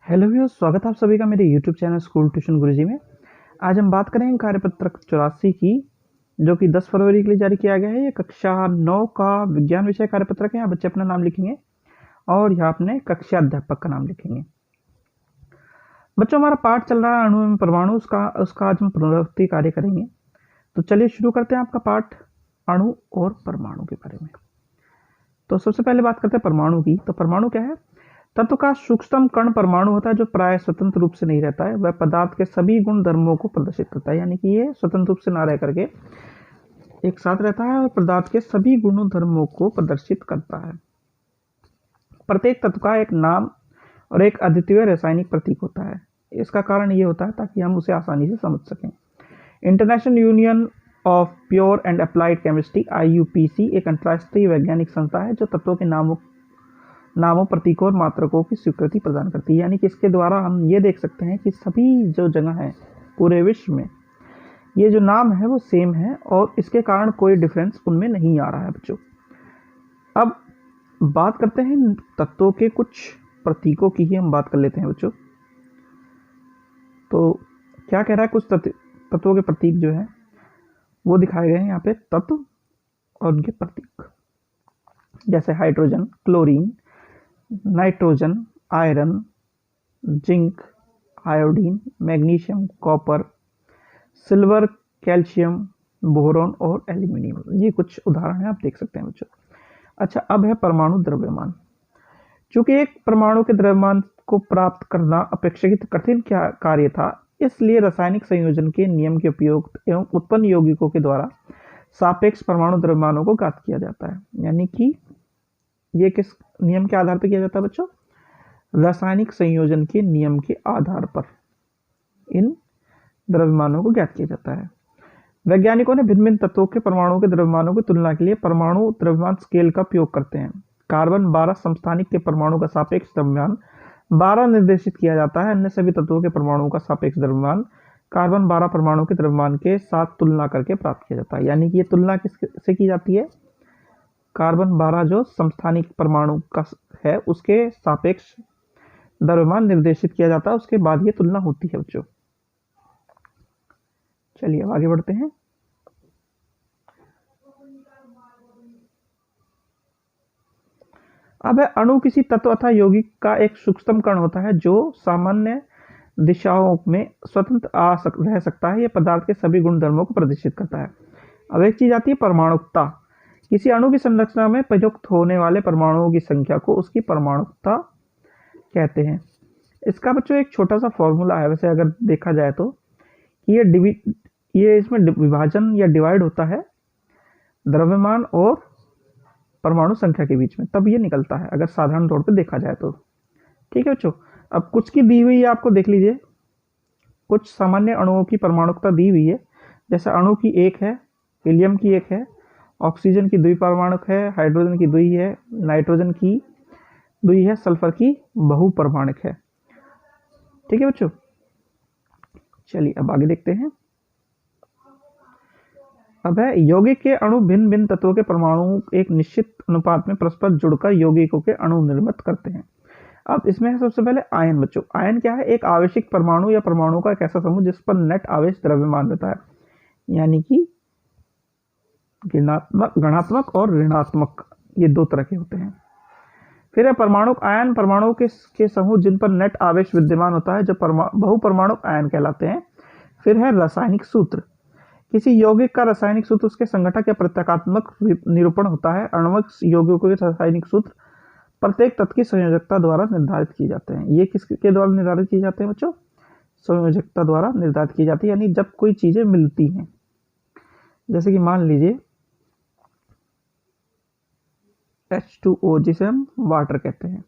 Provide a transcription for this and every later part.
Hello viewers, स्वागत है आप सभी का मेरे यूट्यूब चैनल स्कूल ट्यूशन गुरुजी में। आज हम बात करेंगे कार्यपत्रक 84 की, जो कि 10 फरवरी के लिए जारी किया गया है। ये कक्षा 9 का विज्ञान विषय कार्यपत्रक है। यहाँ बच्चे अपना नाम लिखेंगे और यहाँ अपने कक्षा अध्यापक का नाम लिखेंगे। बच्चों, हमारा पाठ चल रहा है अणु एवं परमाणु, उसका आज हम पुनरावृत्ति कार्य करेंगे। तो चलिए शुरू करते हैं आपका पाठ अणु और परमाणु के बारे में। तो सबसे पहले बात करते हैं परमाणु की। तो परमाणु क्या है? तत्व का सूक्ष्मतम कण परमाणु होता है, जो प्राय स्वतंत्र रूप से नहीं रहता है। वह पदार्थ के सभी गुण धर्मों को प्रदर्शित करता है, यानी कि ये स्वतंत्र रूप से ना रह करके एक साथ रहता है और पदार्थ के सभी गुणों धर्मों को प्रदर्शित करता है। प्रत्येक तत्व का एक नाम और एक अद्वितीय रासायनिक प्रतीक होता है। इसका कारण ये होता है ताकि हम उसे आसानी से समझ सकें। International union of pure and applied chemistry IUPAC एक अंतर्राष्ट्रीय वैज्ञानिक संस्था है जो तत्वों के नामों, प्रतीकों और मात्रकों की स्वीकृति प्रदान करती है। यानी कि इसके द्वारा हम ये देख सकते हैं कि सभी जो जगह है पूरे विश्व में, ये जो नाम है वो सेम है और इसके कारण कोई डिफरेंस उनमें नहीं आ रहा है बच्चों। अब बात करते हैं तत्वों के कुछ प्रतीकों की ही हम बात कर लेते हैं बच्चों। तो क्या कह रहा है? कुछ तत्वों के प्रतीक जो है वो दिखाए गए हैं यहाँ पे, तत्व और उनके प्रतीक, जैसे hydrogen, chlorine, nitrogen, iron, zinc, iodine, magnesium, copper, silver, calcium, boron और एल्यूमिनियम। ये कुछ उदाहरण हैं, आप देख सकते हैं बच्चों। अच्छा, अब है परमाणु द्रव्यमान। चूंकि एक परमाणु के द्रव्यमान को प्राप्त करना अपेक्षाकृत कठिन कार्य था, इसलिए रासायनिक संयोजन के नियम के उपयोग एवं उत्पन्न यौगिकों के द्वारा सापेक्ष परमाणु द्रव्यमानों को ज्ञात किया जाता है। यानी कि ये किस नियम के आधार पर किया जाता है बच्चों? रासायनिक संयोजन के नियम के आधार पर इन द्रव्यमानों को ज्ञात किया जाता है। वैज्ञानिकों ने भिन्न भिन्न तत्वों के परमाणुओं के द्रव्यमानों की तुलना के लिए परमाणु द्रव्यमान स्केल का उपयोग करते हैं। कार्बन 12 समस्थानिक के परमाणु का सापेक्ष द्रव्यमान 12 निर्देशित किया जाता है। अन्य सभी तत्वों के परमाणुओं का सापेक्ष द्रव्यमान कार्बन 12 परमाणु के द्रव्यमान के साथ तुलना करके प्राप्त किया जाता है। यानी कि ये तुलना किससे की जाती है? कार्बन 12 जो समस्थानिक परमाणु का है उसके सापेक्ष द्रव्यमान निर्देशित किया जाता है, उसके बाद ये तुलना होती है बच्चों। चलिए अब आगे बढ़ते हैं। अब अणु किसी तत्व अथवा यौगिक का एक सूक्ष्मतम कण होता है जो सामान्य दिशाओं में स्वतंत्र रह सकता है। यह पदार्थ के सभी गुण धर्मों को प्रदर्शित करता है। अब एक चीज आती है परमाणुकता। किसी अणु की संरचना में प्रयुक्त होने वाले परमाणुओं की संख्या को उसकी परमाणुकता कहते हैं। इसका बच्चों एक छोटा सा फॉर्मूला है, वैसे अगर देखा जाए तो ये इसमें विभाजन या डिवाइड होता है द्रव्यमान और परमाणु संख्या के बीच में, तब ये निकलता है अगर साधारण तौर पे देखा जाए तो। ठीक है बच्चों, अब कुछ की दी हुई है, आपको देख लीजिए। कुछ सामान्य अणुओं की परमाणुकता दी हुई है, जैसे अणु की एक है, हीलियम की एक है, ऑक्सीजन की द्विपरमाणुक है, हाइड्रोजन की द्वि है, नाइट्रोजन की द्वि है, सल्फर की बहुपरमाणुक है। ठीक है बच्चों, चलिए अब आगे देखते हैं। अब है यौगिक के अणु भिन्न भिन्न तत्वों के परमाणु एक निश्चित अनुपात में परस्पर जुड़कर यौगिकों के अणु निर्मित करते हैं। अब इसमें है सबसे पहले आयन बच्चों। आयन क्या है? एक आवेशिक परमाणु या परमाणु का एक ऐसा समूह जिस पर नेट आवेश द्रव्यमान रहता है, यानी कि गणात्मक और ऋणात्मक, ये दो तरह के होते हैं। फिर है परमाणुक आयन, परमाणु के समूह जिन पर नेट आवेश विद्यमान होता है, जो बहुपरमाणुक आयन कहलाते हैं। फिर है रासायनिक सूत्र। किसी यौगिक का रासायनिक सूत्र उसके संघटक या प्रत्यात्मक निरूपण होता है। आणविक यौगिकों के रासायनिक सूत्र प्रत्येक तत्व की संयोजकता द्वारा निर्धारित किए जाते हैं। ये किसके द्वारा निर्धारित किए जाते हैं बच्चों? संयोजकता द्वारा निर्धारित की जाती है। यानी जब कोई चीजें मिलती हैं, जैसे कि मान लीजिए H2O, जिसे हम वाटर कहते हैं,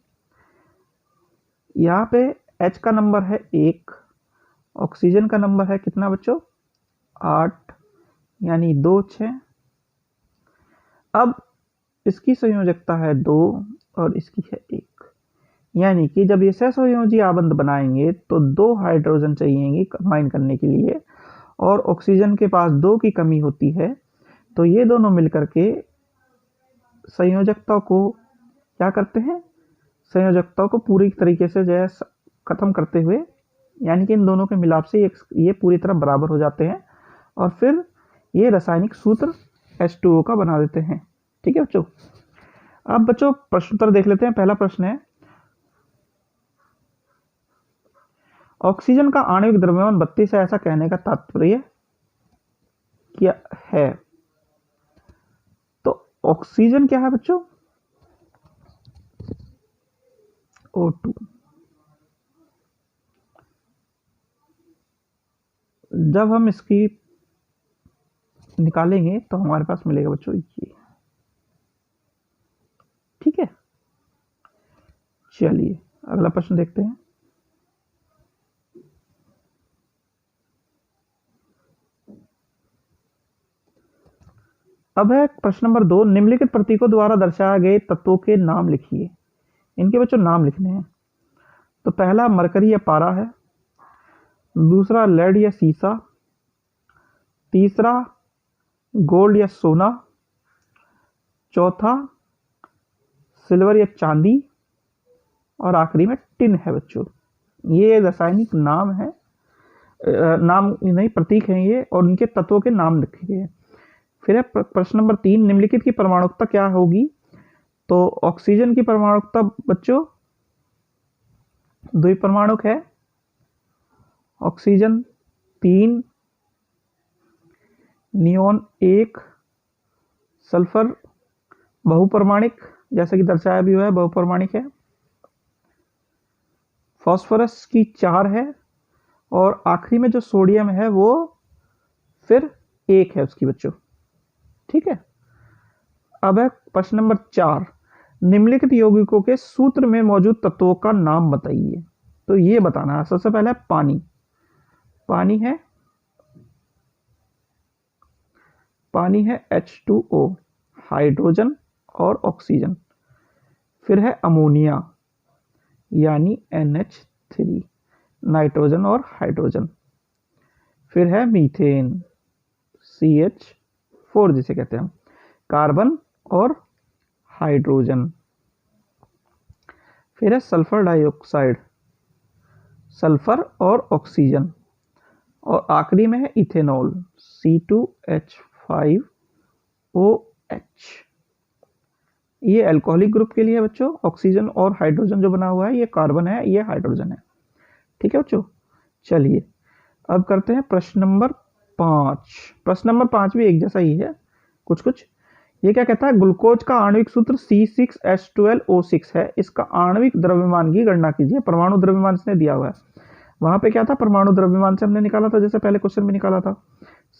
यहाँ पे H का नंबर है 1, ऑक्सीजन का नंबर है कितना बच्चों? 8, यानी 2 6। अब इसकी संयोजकता है 2 और इसकी है 1, यानी कि जब ये सहसंयोजी आबंध बनाएंगे तो 2 हाइड्रोजन चाहिएंगे कंबाइन करने के लिए, और ऑक्सीजन के पास 2 की कमी होती है। तो ये दोनों मिलकर के संयोजकता को क्या करते हैं? संयोजकता को पूरी तरीके से जो है खत्म करते हुए, यानी कि इन दोनों के मिलाप से ये पूरी तरह बराबर हो जाते हैं और फिर ये रासायनिक सूत्र H2O का बना देते हैं। ठीक है बच्चों, अब बच्चों प्रश्नोत्तर देख लेते हैं। पहला प्रश्न है, ऑक्सीजन का आणविक द्रव्यमान 32 है, ऐसा कहने का तात्पर्य क्या है? तो ऑक्सीजन क्या है बच्चों? O2। जब हम इसकी निकालेंगे तो हमारे पास मिलेगा बच्चों ये। ठीक है, चलिए अगला प्रश्न देखते हैं। अब है प्रश्न नंबर 2, निम्नलिखित प्रतीकों द्वारा दर्शाए गए तत्वों के नाम लिखिए। इनके बच्चों नाम लिखने हैं। तो पहला मरकरी या पारा है, दूसरा लेड या सीसा, तीसरा गोल्ड या सोना, चौथा सिल्वर या चांदी, और आखिरी में टिन है बच्चों। ये रासायनिक नाम है, नाम नहीं प्रतीक हैं ये, और उनके तत्वों के नाम लिखे गए हैं। फिर है प्रश्न नंबर 3, निम्नलिखित की परमाणुकता क्या होगी? तो ऑक्सीजन की परमाणुकता बच्चों द्विपरमाणुक है, ऑक्सीजन 3, नियोन 1, सल्फर बहुपरमाणिक, जैसा कि दर्शाया भी हुआ है बहुपरमाणिक है, फास्फोरस की 4 है, और आखिरी में जो सोडियम है वो फिर 1 है उसकी बच्चों। ठीक है, अब है प्रश्न नंबर 4, निम्नलिखित यौगिकों के सूत्र में मौजूद तत्वों का नाम बताइए। तो ये बताना है। सबसे पहले पानी, पानी है H2O, हाइड्रोजन और ऑक्सीजन। फिर है अमोनिया यानी NH3, नाइट्रोजन और हाइड्रोजन। फिर है मीथेन CH4 जिसे कहते हैं हम, कार्बन और हाइड्रोजन। फिर है सल्फर डाइऑक्साइड, सल्फर और ऑक्सीजन। और आखिरी में है इथेनॉल C2H5OH। ये अल्कोहलिक ग्रुप के लिए है बच्चों। ऑक्सीजन और हाइड्रोजन जो बना हुआ है ये कार्बन है, ये हाइड्रोजन है। ठीक है बच्चों, चलिए अब करते हैं प्रश्न नंबर 5। प्रश्न नंबर 5 भी एक जैसा ही है कुछ। ये क्या कहता है, ग्लूकोज का आणविक सूत्र C6H12O6 है, इसका आणविक द्रव्यमान की गणना कीजिए। परमाणु द्रव्यमान इसने दिया हुआ है। वहां पे क्या था, परमाणु द्रव्यमान से हमने निकाला था, जैसे पहले क्वेश्चन में निकाला था।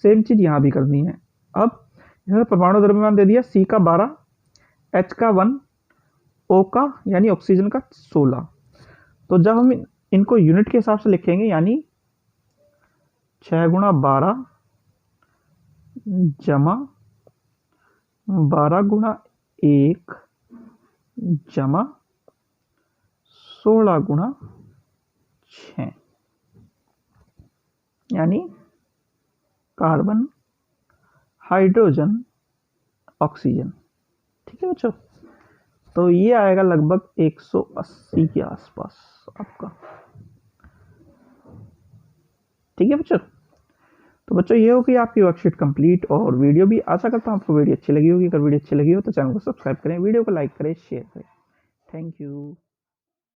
सेम चीज यहाँ भी करनी है। अब यहाँ परमाणु द्रव्यमान दे दिया, C का 12, H का 1, O का यानी ऑक्सीजन का 16। तो जब हम इनको यूनिट के हिसाब से लिखेंगे, यानी 6 गुणा 12 जमा 12 गुणा 1 जमा 16 गुणा 6, यानी कार्बन, हाइड्रोजन, ऑक्सीजन। ठीक है बच्चों, तो ये आएगा लगभग 180 के आसपास आपका। ठीक है बच्चों, तो बच्चों ये होगी आपकी वर्कशीट कंप्लीट और वीडियो भी। आशा करता हूँ आपको वीडियो अच्छी लगी होगी। अगर वीडियो अच्छी लगी हो तो चैनल को सब्सक्राइब करें, वीडियो को लाइक करें, शेयर करें। Thank you.